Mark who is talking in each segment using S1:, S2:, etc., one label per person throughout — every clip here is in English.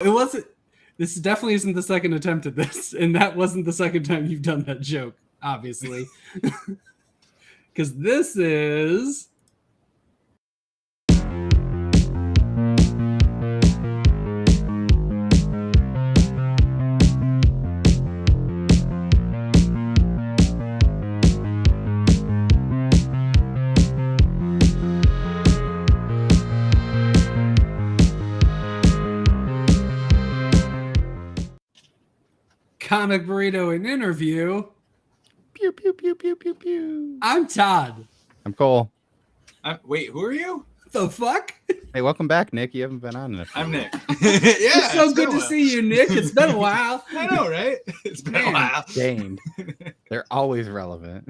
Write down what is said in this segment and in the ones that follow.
S1: It wasn't. This definitely isn't the second attempt at this, and that wasn't the second time you've done that joke, obviously. Because this is... Comic Burrito and Interview.
S2: Pew, pew, pew, pew, pew, pew.
S1: I'm Todd.
S2: I'm Cole.
S3: Wait, who are you?
S1: The fuck?
S2: Hey, welcome back, Nick. You haven't been on in a few
S3: I'm Nick.
S1: It's so good to see you, Nick. It's been a while.
S3: I know, right? It's been a while.
S2: Gained. They're always relevant.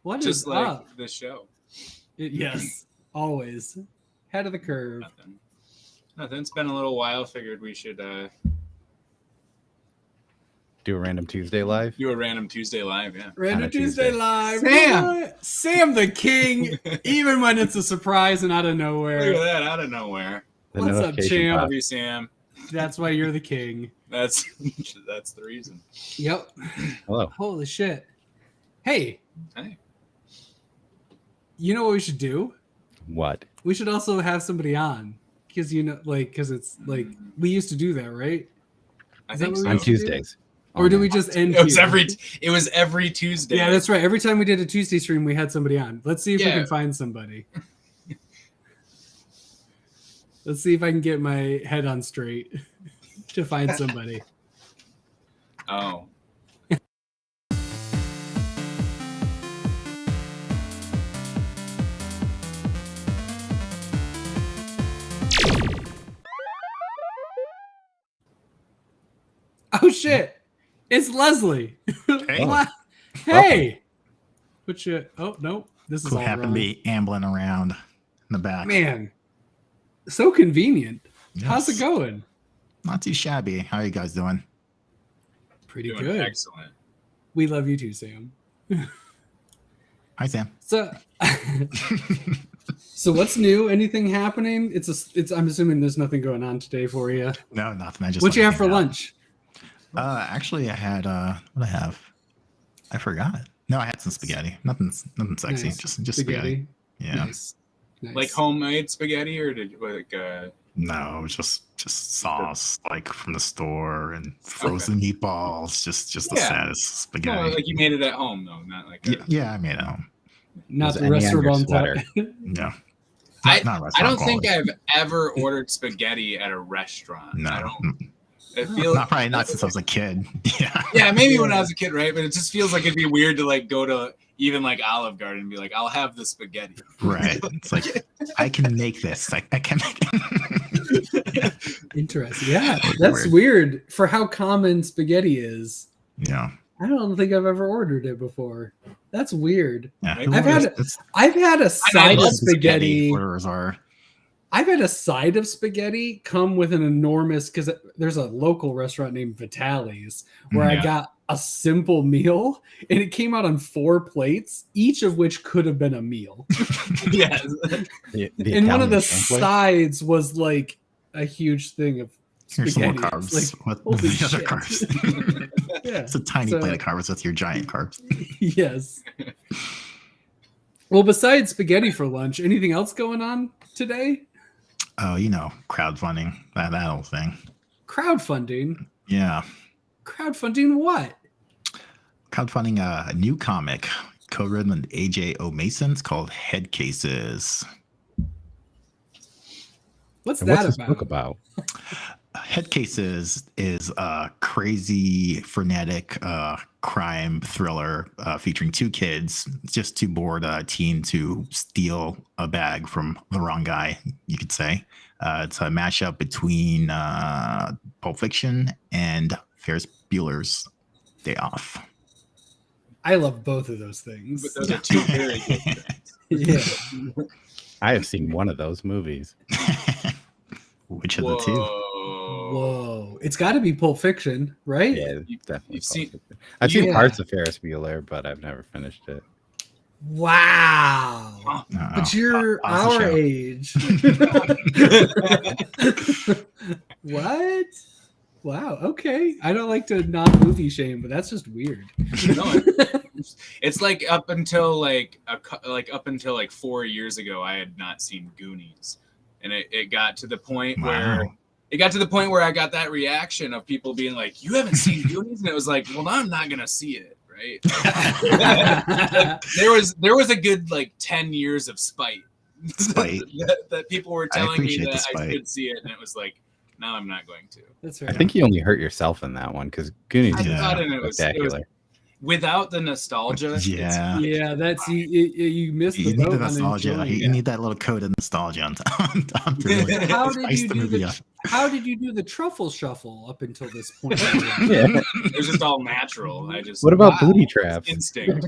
S1: What
S3: Just
S1: is
S3: like
S1: up?
S3: the show.
S1: Yes, always. Head of the curve.
S3: Nothing. It's been a little while. Figured we should
S2: Do a random Tuesday live.
S3: do a random Tuesday live. Yeah.
S1: Random Tuesday Live.
S3: Sam!
S1: Sam the King, even when it's a surprise and out of
S3: Look at
S1: nowhere.
S3: that out of nowhere.
S2: The
S1: What's up,
S2: notification
S1: champ?
S2: pop.
S3: Love you, Sam.
S1: That's why you're the king.
S3: That's the reason.
S1: Yep.
S2: Hello.
S1: Holy shit. Hey,
S3: Hey.
S1: you know what we should do?
S2: What?
S1: We should also have somebody on. Because, because it's like, we used to do that, right?
S3: I
S1: Is that
S3: think
S1: what
S3: so.
S1: we
S2: On
S1: used to do?
S2: Tuesdays.
S1: Or do we just end
S3: It was
S1: here?
S3: every Tuesday.
S1: Yeah, that's right. Every time we did a Tuesday stream, we had somebody on. Let's see if we
S3: Yeah.
S1: can find somebody. Let's see if I can get my head on straight to find somebody.
S3: Oh.
S1: Oh shit! It's Leslie.
S4: Hey.
S1: What? Hey. Put you. Oh no, this is
S4: Who
S1: all
S4: happened
S1: wrong.
S4: to be ambling around in the back.
S1: Man, so convenient.
S4: Yes.
S1: How's it going?
S4: Not too shabby. How are you guys doing?
S1: Pretty
S3: Doing
S1: good.
S3: excellent.
S1: We love you too, Sam.
S4: Hi, Sam.
S1: So, so what's new? Anything happening? It's. I'm assuming there's nothing going on today for you.
S4: No, nothing. I just.
S1: What you
S4: wanted
S1: have
S4: to
S1: for
S4: hang out.
S1: lunch?
S4: Actually, I had what I have. I forgot. No, I had some spaghetti. Nothing sexy.
S1: Nice.
S4: Just spaghetti. Yeah.
S1: Nice.
S3: Like homemade spaghetti, or did you like?
S4: No, it was just sauce like from the store and frozen meatballs. Just the
S3: Yeah.
S4: saddest
S3: No,
S4: spaghetti.
S3: like you made it at home though, not like.
S4: Yeah, I made it home.
S1: Not
S2: Was
S1: the
S2: any on your
S1: restaurant
S2: sweater?
S1: type.
S4: Yeah.
S3: I
S4: Not
S3: I
S4: restaurant
S3: don't think
S4: quality.
S3: I've ever ordered spaghetti at a restaurant.
S4: No.
S3: I don't. It feels
S4: Not probably not since I was a kid. Yeah.
S3: Yeah, maybe when I was a kid, right? But it just feels like it'd be weird to like go to even like Olive Garden and be like, "I'll have the spaghetti."
S4: Right. It's like I can make this. I can make it.
S1: Interesting. Yeah, that's weird for how common spaghetti is.
S4: Yeah.
S1: I don't think I've ever ordered it before. That's weird.
S4: Yeah.
S3: I've
S4: Who
S1: had
S4: orders-
S1: a-
S4: it's-
S1: I've had a side of
S3: love
S1: spaghetti.
S4: Orders are.
S1: I've had a side of spaghetti come with an enormous, because there's a local restaurant named Vitali's where I
S4: Yeah.
S1: got a simple meal and it came out on 4 plates, each of which could have been a meal.
S3: Yes.
S1: And one of the
S2: Italian sampler?
S1: sides was like a huge thing of
S4: Here's some more
S1: spaghetti.
S4: carbs.
S1: It's like,
S4: What
S1: holy
S4: the other
S1: shit.
S4: carbs?
S1: Yeah.
S4: It's a tiny
S1: So-
S4: plate of carbs with your giant carbs.
S1: Yes. Well, besides spaghetti for lunch, anything else going on today?
S4: Oh, crowdfunding, that old thing.
S1: Crowdfunding?
S4: Yeah.
S1: Crowdfunding what?
S4: Crowdfunding a new comic co-written with AJ O'Mason. It's called Headcases.
S1: What's
S2: And
S1: that
S2: what's this
S1: about?
S2: book about?
S4: Headcases is a crazy, frenetic crime thriller featuring 2 kids just too bored a teen to steal a bag from the wrong guy, you could say. It's a mashup between Pulp Fiction and Ferris Bueller's Day Off.
S1: I love both of those things.
S3: But those are two very good things.
S1: Yeah.
S2: I have seen one of those movies.
S4: Which of the 2?
S1: Whoa. It's got to be Pulp Fiction, right?
S2: Yeah,
S3: You-
S2: definitely.
S3: you've seen-
S2: I've seen
S1: Yeah.
S2: parts of Ferris Bueller, but I've never finished it.
S1: Wow.
S4: No,
S1: But you're
S4: pause the
S1: our
S4: show.
S1: age. What? Wow. Okay. I don't like to non-movie shame, but that's just weird.
S3: No, it's like up until like 4 years ago, I had not seen Goonies, and it got to the point where
S4: Wow.
S3: I got that reaction of people being like, "You haven't seen Goonies," and it was like, "Well, now I'm not gonna see it." Right? Like, there was a good like 10 years of spite, that people were telling me
S4: appreciate the
S3: that I
S4: spite.
S3: should see it, and it was like, now I'm not going to.
S1: That's
S2: I
S1: right.
S2: think you only hurt yourself in that one because Goonies
S3: I
S2: is
S3: thought it was
S2: spectacular.
S3: without the nostalgia.
S4: Yeah.
S1: Yeah, that's you missed
S4: You
S1: the
S4: need the
S1: boat on
S4: nostalgia.
S1: enjoying
S4: You
S1: it.
S4: need that little code of nostalgia on top to really
S1: How did
S4: spice
S1: you
S4: the
S1: do
S4: movie
S1: the
S4: up.
S1: How did you do the truffle shuffle up until this point?
S2: Yeah.
S3: It was just all natural. I just
S2: What about
S3: wow,
S2: booty traps?
S3: instinct.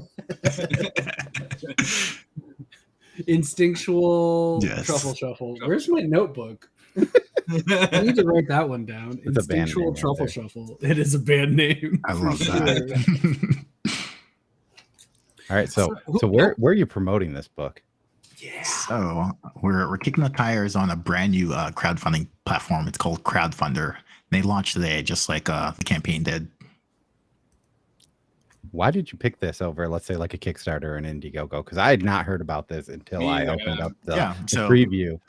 S1: Instinctual
S4: Yes.
S1: truffle shuffle. Where's my notebook? I need to write that one down.
S2: It's a band
S1: Instinctual
S2: name right
S1: truffle
S2: there.
S1: shuffle. It is a band name.
S4: I
S1: for
S4: love
S1: sure.
S4: that.
S2: All right, so
S1: So-
S2: where are you promoting this book?
S1: Yeah.
S4: So we're kicking the tires on a brand new crowdfunding platform. It's called Crowdfunder. They launched today, just like the campaign did.
S2: Why did you pick this over, let's say, like a Kickstarter or an Indiegogo? Because I had not heard about this until I
S3: Yeah.
S2: opened up the
S4: So
S2: preview.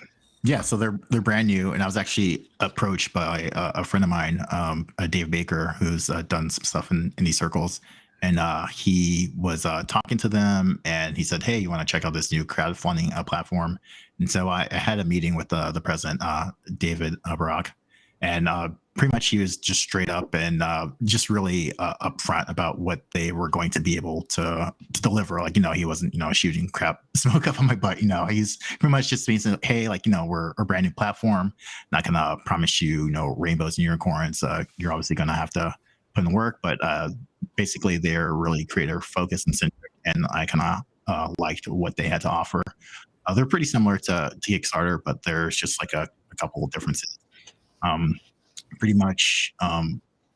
S4: yeah, so they're brand new, and I was actually approached by a friend of mine, Dave Baker, who's done some stuff in these circles, and he was talking to them, and he said, "Hey, you want to check out this new crowdfunding platform?" And so I had a meeting with the president, David Barak, and pretty much he was just straight up and just really upfront about what they were going to be able to deliver. Like, he wasn't, shooting crap smoke up on my butt. He's pretty much just saying, hey, like, we're a brand new platform. Not gonna promise you, rainbows and unicorns. You're obviously gonna have to put in the work, but basically they're really creator focused and centric, and I kind of liked what they had to offer. They're pretty similar to Kickstarter, but there's just like a couple of differences. Pretty much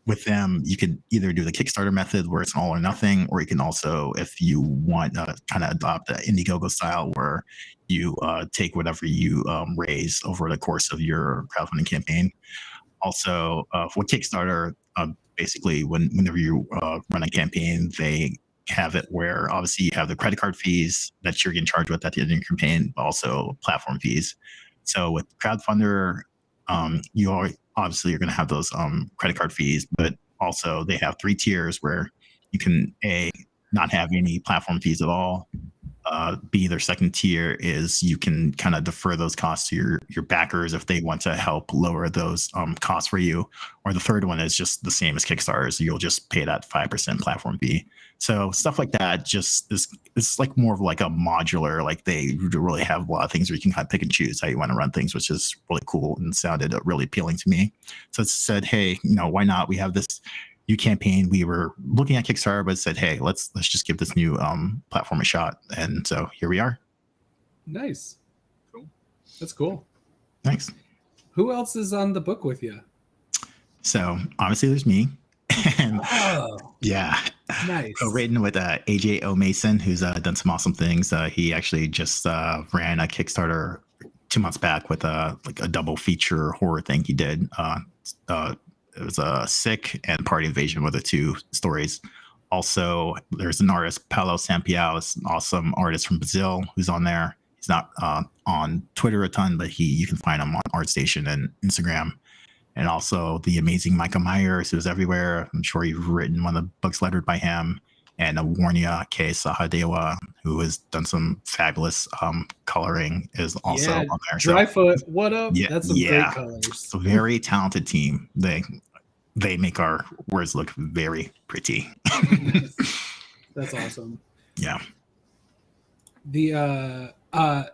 S4: with them, you could either do the Kickstarter method where it's an all or nothing, or you can also, if you want, kind of adopt the Indiegogo style where you take whatever you raise over the course of your crowdfunding campaign. Also, for Kickstarter, basically, whenever you run a campaign, they have it where obviously you have the credit card fees that you're getting charged with at the end of your campaign, but also platform fees. So with Crowdfunder, you are obviously you're going to have those credit card fees, but also they have 3 tiers where you can not have any platform fees at all. B, their second tier is you can kind of defer those costs to your backers if they want to help lower those costs for you. Or the third one is just the same as Kickstarter, so you'll just pay that 5% platform fee. So stuff like that just it's like more of like a modular, like they really have a lot of things where you can kind of pick and choose how you want to run things, which is really cool and sounded really appealing to me. So it said, hey, why not? We have this new campaign. We were looking at Kickstarter, but said, hey, let's just give this new platform a shot. And so here we are.
S1: Nice.
S3: Cool.
S1: That's cool.
S4: Thanks.
S1: Who else is on the book with you?
S4: So obviously there's me. And
S1: Oh,
S4: yeah,
S1: nice.
S4: co-written with AJ O. Mason, who's done some awesome things. He actually just ran a Kickstarter 2 months back with like a double feature horror thing he did. It was Sick and Party Invasion were the 2 stories. Also, there's an artist, Paulo Sampiao, is an awesome artist from Brazil who's on there. He's not on Twitter a ton, but you can find him on ArtStation and Instagram. And also the amazing Micah Myers, who's everywhere. I'm sure you've written one of the books lettered by him. And Warnia K. Sahadewa, who has done some fabulous coloring, is also on there. So,
S1: Dryfoot, what up?
S4: Yeah,
S1: That's some
S4: yeah.
S1: great colors.
S4: it's a very talented team. They make our words look very pretty.
S1: That's awesome.
S4: Yeah.
S1: The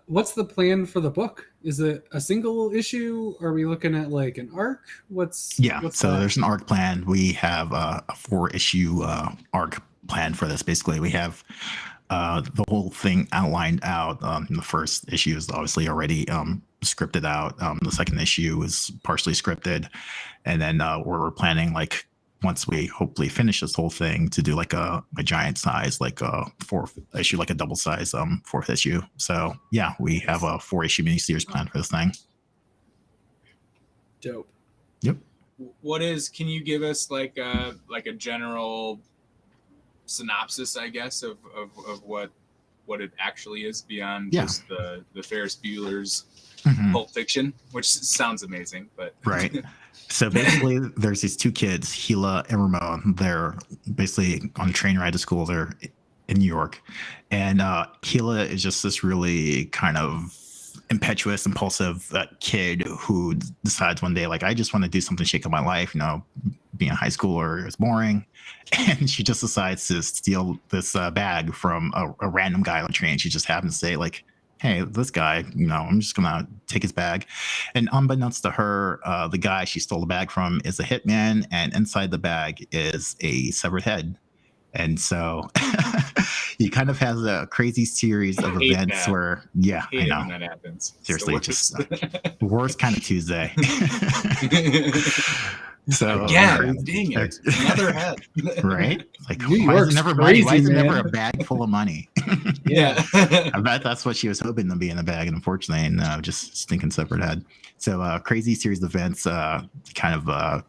S1: what's the plan for the book? Is it a single issue? Are we looking at like an arc? What's
S4: So
S1: that?
S4: there's an arc plan. We have a 4-issue arc plan for this. Basically, we have the whole thing outlined out. The first issue is obviously already scripted out. The second issue is partially scripted, and then we're planning like once we hopefully finish this whole thing, to do like a giant size, like a fourth issue, like a double size fourth issue. So yeah, we have a 4-issue miniseries planned for this thing.
S1: Dope.
S4: Yep.
S3: Can you give us like a general synopsis, I guess, of what it actually is beyond just the Ferris Bueller's Pulp Fiction, which sounds amazing, but
S4: right. So basically, there's these two kids, Gila and Ramon. They're basically on a train ride to school. They're in New York, and Gila is just this really kind of impetuous, impulsive kid who decides one day, like, I just want to do something, shake up my life. You know, being a high schooler is boring, and she just decides to steal this bag from a random guy on the train. She just happens to say, like, hey, this guy, you know, I'm just gonna take his bag. And unbeknownst to her, the guy she stole the bag from is a hitman, and inside the bag is a severed head. And so he kind of has a crazy series of events where, I know
S3: when that happens.
S4: Seriously, just worst kind of Tuesday. So
S3: dang it, another head,
S4: right? Like,
S1: New
S4: why
S1: York's
S4: is it never
S1: crazy,
S4: money? Why is it never
S1: man.
S4: a bag full of money?
S3: Yeah.
S4: I bet that's what she was hoping to be in the bag, and unfortunately, and just stinking separate head. So crazy series of events, kind of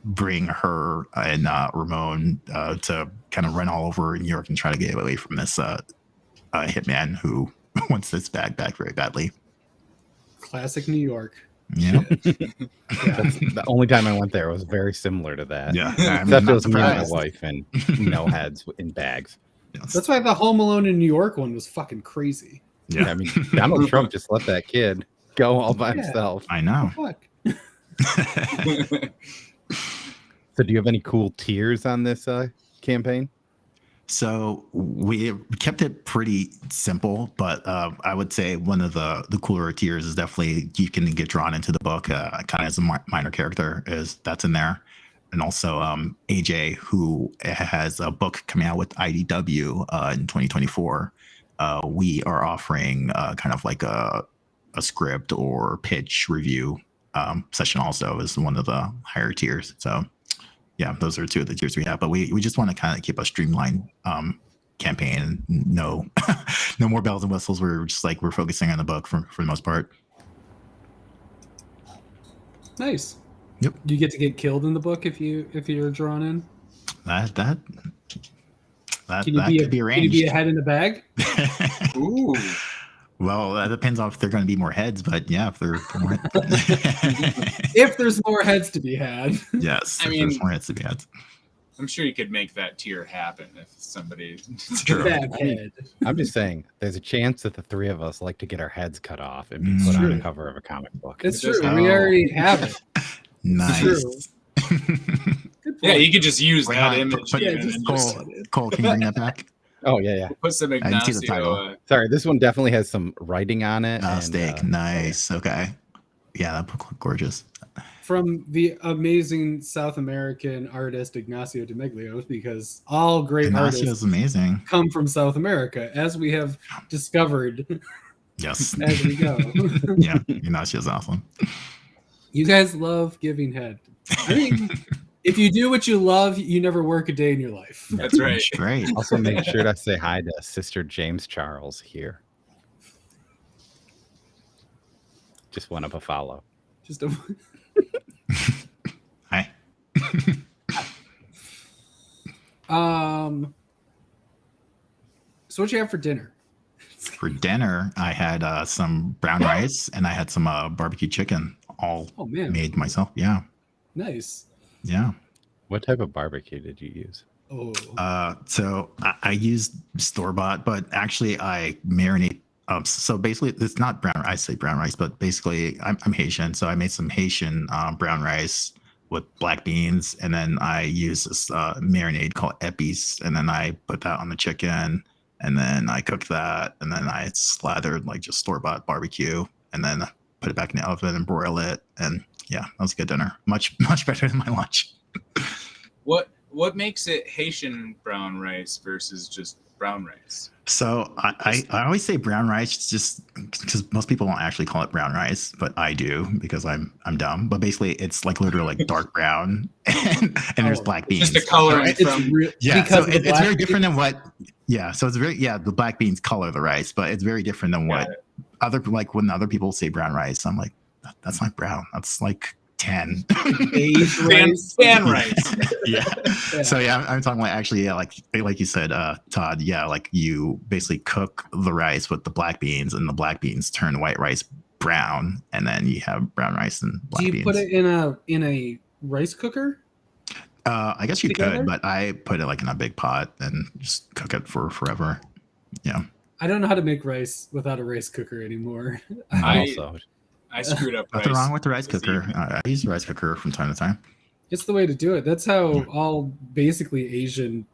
S4: bring her and Ramon to kind of run all over New York and try to get away from this hitman who wants this bag back very badly.
S1: Classic New York.
S4: Yeah.
S2: That's the only time I went there was very similar to that.
S4: Yeah.
S2: Except it was me and my wife and no heads in bags.
S4: Yes.
S1: That's why the Home Alone in New York one was fucking crazy.
S4: Yeah.
S2: I mean, Donald Trump just let that kid go all by himself.
S4: I know.
S1: Fuck.
S2: So do you have any cool tiers on this campaign?
S4: So we kept it pretty simple, but I would say one of the cooler tiers is definitely you can get drawn into the book kind of as a minor character, that's in there. And also AJ, who has a book coming out with IDW in 2024. We are offering kind of like a script or pitch review session also is one of the higher tiers. So yeah, those are two of the tiers we have, but we just want to kind of keep a streamlined campaign and no more bells and whistles. We're just like, we're focusing on the book for the most part.
S1: Nice.
S4: Yep.
S1: Do you get to get killed in the book if you're drawn in?
S4: That
S1: Can you
S4: could be arranged.
S1: Can you be a head in the bag?
S3: Ooh.
S4: Well, that depends on if they're going to be more heads, but yeah, if they're more
S1: If there's more heads to be had.
S4: yes,
S3: I
S4: if
S3: mean,
S4: there's more heads to be heads.
S3: I'm sure you could make that tier happen if somebody.
S4: True.
S1: Bad head.
S2: I'm just saying, there's a chance that the three of us like to get our heads cut off and be put on a cover of a comic book.
S1: It's
S3: It does
S1: true.
S3: have-
S1: We already have it.
S4: Nice.
S1: True. Good
S3: Yeah,
S1: point.
S3: you could just use
S4: Wait,
S3: that
S4: hold on,
S3: image.
S4: put-
S3: even
S1: just
S3: and
S4: Cole, can you bring that back?
S2: Oh, yeah.
S3: put some
S4: I didn't see the title.
S3: Ignacio.
S2: Sorry, this one definitely has some writing on it. and,
S4: Steak. Nice. Okay. Yeah, that book looked gorgeous.
S1: From the amazing South American artist Ignacio de Miglio, because all great
S4: Ignacio is
S1: artists
S4: amazing.
S1: come from South America, as we have discovered
S4: Yes.
S1: as we go.
S4: Yeah, Ignacio is awesome.
S1: You guys love giving head. I mean, if you do what you love, you never work a day in your life.
S3: That's right.
S4: Great.
S2: Also, make sure to say hi to Sister James Charles here. Just one up a follow.
S1: Just a,
S4: Hi.
S1: So what you have for dinner?
S4: For dinner, I had some brown rice and I had some barbecue chicken, all
S1: Oh man,
S4: made myself. Yeah.
S1: nice.
S4: Yeah.
S2: What type of barbecue did you use?
S1: Oh,
S4: So I used store-bought, but actually I marinate. So basically, it's not brown. I say brown rice, but basically, I'm Haitian, so I made some Haitian brown rice with black beans, and then I use this marinade called epis, and then I put that on the chicken, and then I cooked that, and then I slathered like just store-bought barbecue, and then put it back in the oven and broil it, and yeah, that was a good dinner. Much better than my lunch.
S3: What makes it Haitian brown rice versus just brown rice?
S4: So I always say brown rice just because most people don't actually call it brown rice, but I do because I'm dumb. But basically, it's like literally like dark brown, and there's black beans.
S3: Just a color
S1: It's
S3: from
S4: So it's very different than what. Yeah, so it's very the black beans color the rice, but it's very different than what when other people say brown rice. I'm like, that's not brown. That's like tan.
S3: tan rice.
S4: Yeah. So I'm talking like actually like you said, Todd. Yeah, like you basically cook the rice with the black beans, and the black beans turn white rice brown, and then you have brown rice and black beans.
S1: Do you put it in a rice cooker?
S4: I guess you could, but I put it like in a big pot and just cook it for forever. Yeah.
S1: I don't know how to make rice without a rice cooker anymore.
S3: I screwed up.
S4: Nothing wrong with the rice cooker. I use the rice cooker from time to time.
S1: It's the way to do it. That's how all basically Asian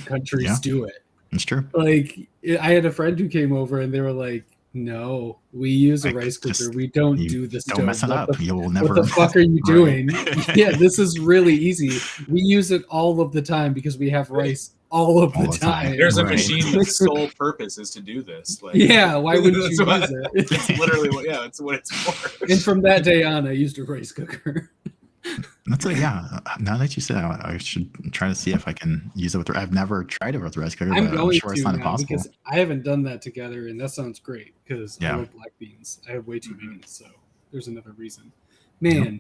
S1: countries do it.
S4: It's true.
S1: Like I had a friend who came over and they were like, "No, we use a rice cooker. We don't do the stove.
S4: Don't mess it up. You'll never.
S1: What the fuck are you doing?" Yeah, this is really easy. We use it all of the time because we have rice all of the time.
S3: There's a machine whose sole purpose is to do this. Like,
S1: yeah, why wouldn't you use it?
S3: It's literally that's what it's for.
S1: And from that day on, I used a rice cooker.
S4: That's now that you said it, I should try to see if I can use it with. I've never tried it with rice cooker.
S1: I'm
S4: but
S1: going
S4: I'm sure
S1: to
S4: it's not
S1: now
S4: impossible.
S1: because I haven't done that together, and that sounds great because I love black beans. I have way too many, so there's another reason. Man,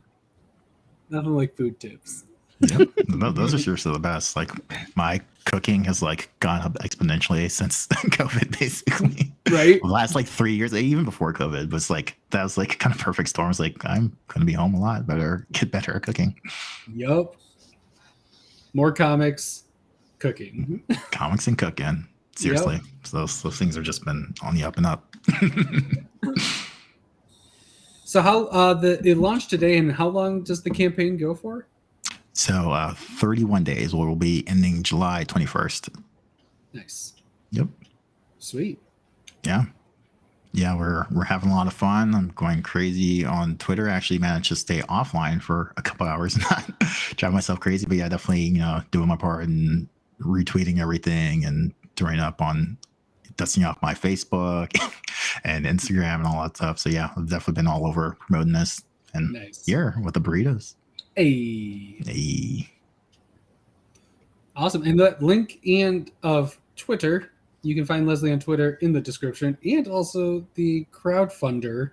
S1: nothing like food tips.
S4: Yep, those are seriously the best. Like my cooking has like gone up exponentially since COVID, basically.
S1: Right.
S4: The last like 3 years, even before COVID, was like that was like kind of perfect storm. I was like, I'm gonna be home a lot, get better at cooking.
S1: Yup. More comics, cooking.
S4: Comics and cooking. Seriously, so those things have just been on the up and up.
S1: So how it launched today, and how long does the campaign go for?
S4: So 31 days. Will be ending July 21st.
S1: Nice.
S4: Yep.
S1: Sweet.
S4: Yeah. We're having a lot of fun. I'm going crazy on Twitter. I actually managed to stay offline for a couple hours and not drive myself crazy. But yeah, definitely doing my part and retweeting everything and throwing up on dusting off my Facebook and Instagram and all that stuff. So yeah, I've definitely been all over promoting this and here with the burritos. Hey.
S1: Awesome. And the link of Twitter, you can find Leslie on Twitter in the description, and also the Crowdfunder.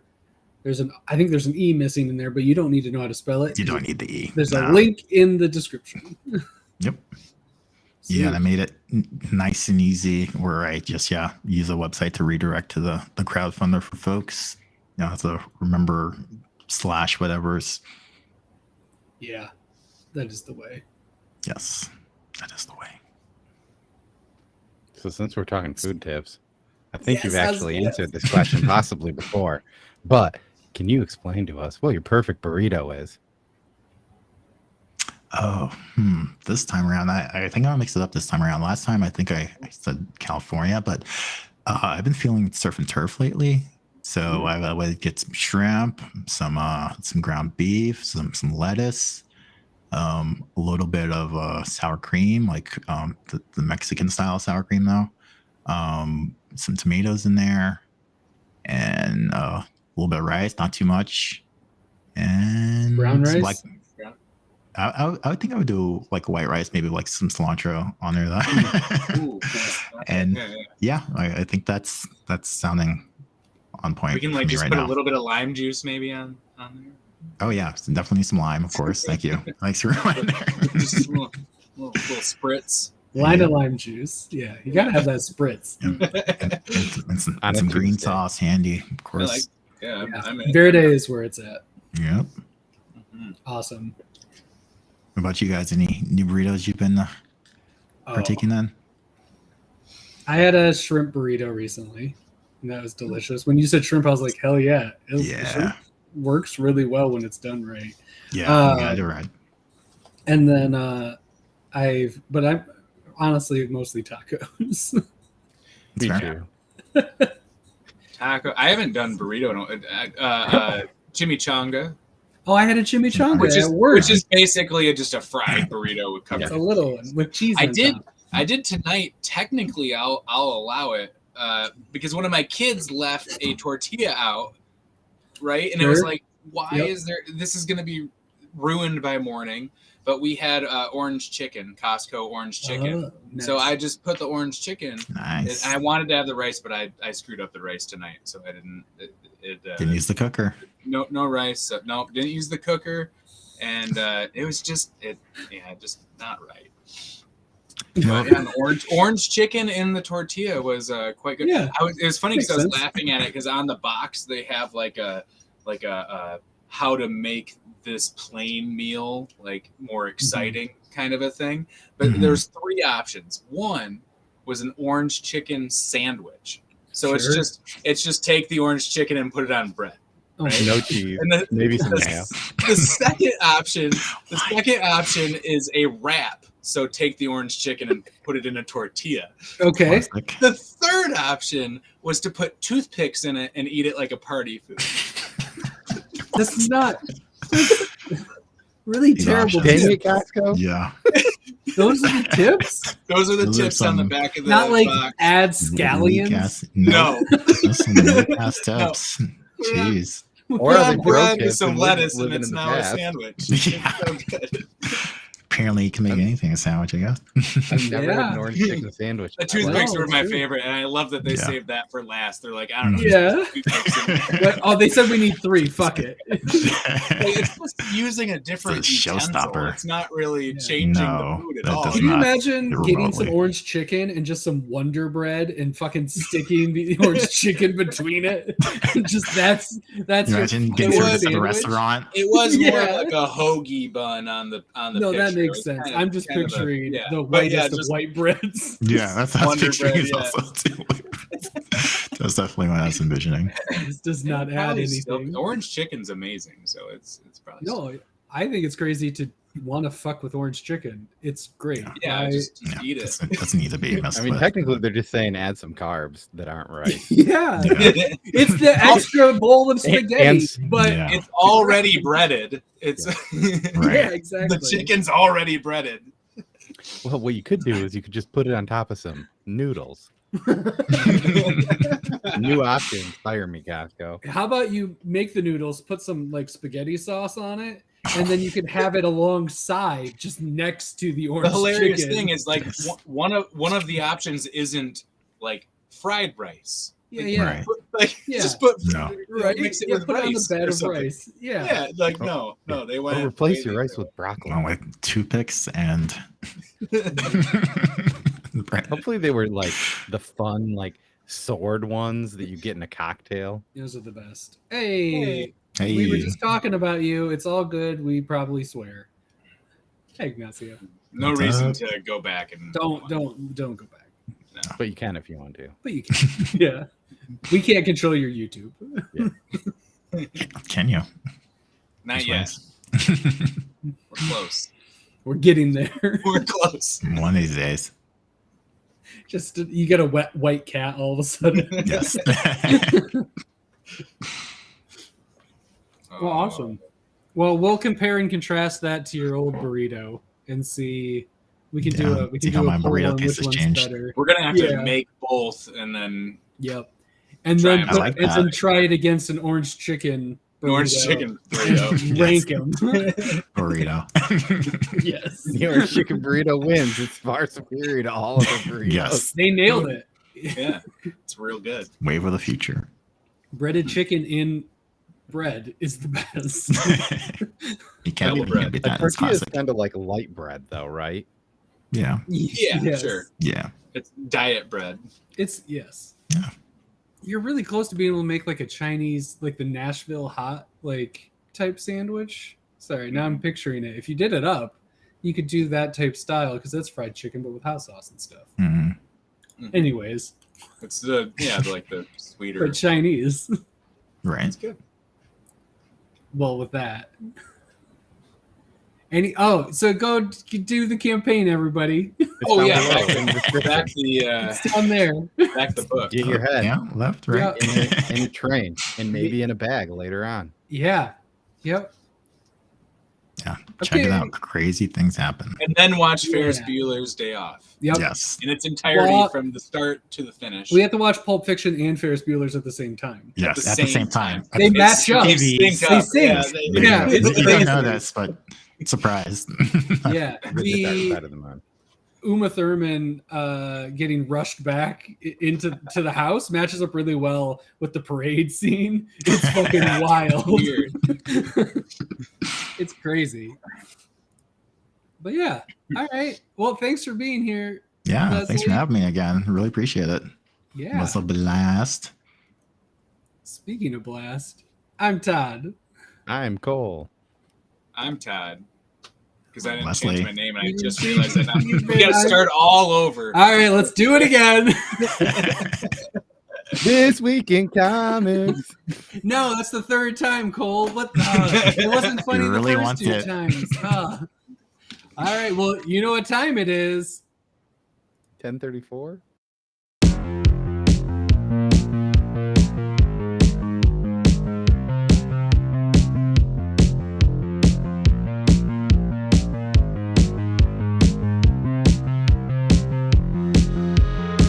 S1: I think there's an E missing in there, but you don't need to know how to spell it.
S4: You don't need the E.
S1: There's a link in the description.
S4: Yep. Yeah, and I made it nice and easy where I just use a website to redirect to the Crowdfunder for folks. You have to remember / whatever's.
S1: Yeah, that is the way.
S4: Yes, that is the way.
S2: So since we're talking food tips, I think you've actually answered this question possibly before, but can you explain to us what your perfect burrito is?
S4: Oh, this time around, I think I'll mix it up this time around. Last time, I think I said California, but I've been feeling surf and turf lately. So I would get some shrimp, some ground beef, some lettuce, a little bit of sour cream, like the Mexican style sour cream though, some tomatoes in there, and a little bit of rice, not too much, and
S1: brown rice.
S4: I would think I would do like white rice, maybe like some cilantro on there though.
S3: Ooh,
S4: and I think that's sounding on point.
S3: We can like just
S4: right
S3: put
S4: now.
S3: A little bit of lime juice maybe on there.
S4: Oh yeah, so definitely need some lime, of course. Thank you. Thanks for reminding me.
S3: Just a little spritz.
S1: Line of lime juice. Yeah, you gotta have that spritz.
S4: And some green sauce handy, of course.
S1: Verde is where it's at.
S4: Yep.
S1: Awesome.
S4: What about you guys? Any new burritos you've been partaking in?
S1: I had a shrimp burrito recently, and that was delicious. When you said shrimp, I was like, hell yeah. Shrimp works really well when it's done right.
S4: Yeah, you're right.
S1: And then I'm honestly mostly tacos.
S2: Me too.
S3: Taco. I haven't done burrito. Chimichanga.
S1: Oh, I had a chimichanga,
S3: which is basically just a fried burrito with covered.
S1: It's a little one with cheese.
S3: I did tonight. Technically, I'll allow it because one of my kids left a tortilla out, right? And it was like, why is there? This is going to be ruined by morning. But we had orange chicken, Costco orange chicken.
S1: Nice.
S3: So I just put the orange chicken.
S4: Nice.
S3: I wanted to have the rice, but I screwed up the rice tonight, so I didn't.
S4: Didn't use the cooker.
S3: No rice. No, didn't use the cooker, and it was just just not right. Orange chicken in the tortilla was quite good.
S1: Yeah,
S3: it was funny because I was laughing at it because on the box they have like a how to make this plain meal like more exciting kind of a thing. But there's 3 options. One was an orange chicken sandwich. So it's just take the orange chicken and put it on bread. Right?
S2: No cheese.
S3: And
S2: maybe some ham.
S3: The second option is a wrap. So take the orange chicken and put it in a tortilla.
S1: Okay.
S4: Classic.
S3: The third option was to put toothpicks in it and eat it like a party food.
S1: This is not really terrible.
S2: Dang it, Costco.
S4: Yeah.
S1: Those are the tips?
S3: Those are the
S4: Those are
S3: tips on the
S4: some-
S3: back of the
S1: Not like
S3: box.
S1: add scallions?
S3: No.
S4: Those some weak-ass tips. Jeez.
S2: Or
S3: Put
S2: are they
S3: on
S2: bro
S3: bread with
S2: tips
S3: some
S2: and
S3: lettuce and
S2: living
S3: it's
S2: in the
S3: now a
S2: past?
S3: sandwich.
S4: Yeah.
S3: It's so good.
S4: Apparently, you can make anything a sandwich, I guess.
S2: I've never had
S1: Yeah.
S2: an orange chicken sandwich.
S3: The toothpicks
S1: Wow,
S3: were my
S1: true.
S3: favorite, and I love that they
S4: Yeah.
S3: saved that for last. They're like, I don't know.
S1: Yeah.
S3: Toothpicks in there.
S1: What? Oh, they said we need 3. Fuck it.
S3: Like, it's just using a different
S4: It's a
S3: utensil.
S4: showstopper.
S3: It's not really
S1: Yeah.
S3: changing
S4: No,
S3: the food at
S4: that
S3: all.
S4: does
S1: Can you
S4: not
S1: imagine getting some
S4: remotely.
S1: orange chicken and just some Wonder Bread and fucking sticking the orange chicken between it? Just that's
S4: Imagine
S1: your
S4: getting
S3: it
S1: fucking
S3: was
S4: service at the
S1: sandwich?
S4: restaurant.
S3: It was more
S1: Yeah.
S3: like a hoagie bun on the
S1: No,
S3: picture.
S1: that
S3: It
S1: makes
S3: was
S1: sense.
S3: kind of-
S1: I'm just
S3: kind of a-
S1: picturing
S3: yeah.
S1: the
S3: But
S1: whitest of
S3: just-
S1: white breads.
S4: Yeah, that's how I was
S3: Wonder
S4: picturing
S3: Bread,
S4: it
S3: yeah.
S4: also too. That's definitely what I was envisioning.
S1: This does not
S3: And
S1: add
S3: probably
S1: anything.
S3: still- orange chicken's amazing, so it's probably
S1: No, I think it's crazy to want to fuck with orange chicken. It's great.
S3: yeah, just
S4: Yeah,
S3: eat it.
S4: doesn't need to be messed
S2: I mean,
S4: with.
S2: technically, they're just saying add some carbs that aren't right.
S1: Yeah.
S4: Yeah.
S1: It's the extra bowl of
S2: And-
S1: spaghetti, but
S4: Yeah.
S3: It's already breaded. It's
S4: Right.
S1: yeah, exactly.
S3: the chicken's already breaded.
S2: Well, what you could do is you could just put it on top of some noodles. New options. Fire me, Costco.
S1: How about you make the noodles, put some like spaghetti sauce on it, and then you can have it alongside, just next to the
S3: The
S1: orange
S3: hilarious
S1: chicken.
S3: thing is like
S4: Yes.
S3: one of the options isn't like fried rice.
S1: Yeah, yeah.
S4: Right.
S3: Like
S1: Yeah.
S3: just put
S4: No.
S1: Right?
S3: mix it
S1: Yeah,
S3: with
S1: put it on the
S3: rice
S1: bed
S3: or
S1: of
S3: something.
S1: rice. Yeah.
S3: Yeah, like no, they went.
S2: Or replace your rice with broccoli.
S4: Along with toothpicks and bread.
S2: Hopefully, they were like the fun, like sword ones that you get in a cocktail.
S1: Those are the best. Hey,
S4: Hey,
S1: we were just talking about you. It's all good. We probably swear. Hey, Ignacio.
S3: No
S4: What's
S3: reason
S4: up?
S3: to go back and
S1: Don't go back.
S2: But you can if you want to.
S1: But you can. Yeah. We can't control your YouTube.
S4: can you?
S3: Not
S4: That's
S3: yet.
S4: nice.
S3: We're close.
S1: We're getting there.
S3: We're close.
S4: One of these days.
S1: Just you get a wet white cat all of a sudden.
S4: Yes.
S1: Well, awesome. Well, we'll compare and contrast that to your old burrito and see. We can do
S4: Yeah,
S1: a we
S4: see
S1: can
S4: how
S1: do
S4: my
S1: a poll
S4: burrito
S1: on
S4: taste
S1: which
S4: has
S1: one's
S4: changed.
S1: better.
S3: We're gonna have
S1: Yeah.
S3: to make both and then
S1: Yep. And
S3: Try
S1: then
S3: them. I
S4: like
S1: and
S4: that.
S1: then try it against an orange chicken.
S3: an orange
S1: burrito
S3: chicken
S1: and
S3: burrito.
S1: rank them.
S4: Burrito.
S1: Yes.
S2: The orange chicken burrito wins. It's far superior to all of the burritos.
S4: Yes.
S1: They nailed it.
S3: Yeah, it's real good.
S4: Wave of the future.
S1: Breaded chicken in bread is the best.
S4: You can't
S3: Double
S4: beat
S3: bread.
S4: that.
S2: A
S4: It's
S2: tortilla is
S4: classic.
S2: kind of like light bread, though, right?
S4: Yeah.
S3: Yeah,
S1: Yes.
S3: sure.
S4: Yeah.
S3: It's diet bread.
S1: It's yes.
S4: Yeah.
S1: You're really close to being able to make like a Chinese, like the Nashville hot like type sandwich. Sorry, now I'm picturing it. If you did it up, you could do that type style because that's fried chicken but with hot sauce and stuff.
S4: Mhm.
S1: Anyways,
S3: It's the like the sweeter.
S1: but Chinese.
S4: Right.
S3: It's good.
S1: Well, with that. So go do the campaign, everybody.
S2: It's
S3: Oh,
S2: down
S3: yeah,
S2: below
S3: back-
S2: in the description.
S3: Back the
S1: It's down there.
S3: back the book.
S2: Get your head
S4: Yeah. Left. Right.
S2: in a train and maybe in a bag later on.
S1: Yeah. Yep.
S4: Yeah, check it
S1: Okay.
S4: out. Crazy things happen.
S3: And then watch Ferris
S1: Yeah.
S3: Bueller's Day Off
S1: Yep.
S4: Yes.
S3: in its entirety
S1: Well,
S3: from the start to the finish.
S1: We have to watch Pulp Fiction and Ferris Bueller's at the same time.
S4: Yes.
S3: the
S4: At the
S3: same
S4: same time.
S1: They
S3: It's-
S1: match up.
S3: They
S4: They
S3: sync up.
S1: sync.
S3: Yeah,
S1: Yeah.
S4: You
S3: it's
S4: don't know
S3: crazy.
S4: this, but surprised.
S1: Yeah.
S2: I did the dark
S1: The
S2: side of the moon.
S1: Uma Thurman getting rushed back into the house matches up really well with the parade scene. It's fucking wild.
S3: Weird.
S1: It's crazy. But yeah. All right. Well, thanks for being here.
S4: Yeah,
S1: Leslie.
S4: thanks for having me again. Really appreciate it.
S1: Yeah.
S4: It was a blast.
S1: Speaking of blast, I'm Todd.
S2: I'm Cole.
S3: I'm Todd. Because I didn't
S4: Leslie.
S3: change my name and I
S1: You
S3: just
S1: didn't
S3: realized that now.
S1: change-
S3: We gotta start all over.
S1: All right, let's do it again.
S2: This week in comics.
S1: No, that's the third time, Cole. What the? It wasn't funny
S4: You really
S1: the first
S4: want
S1: two
S4: it.
S1: times. All right, well, you know what time it is.
S2: 10:34.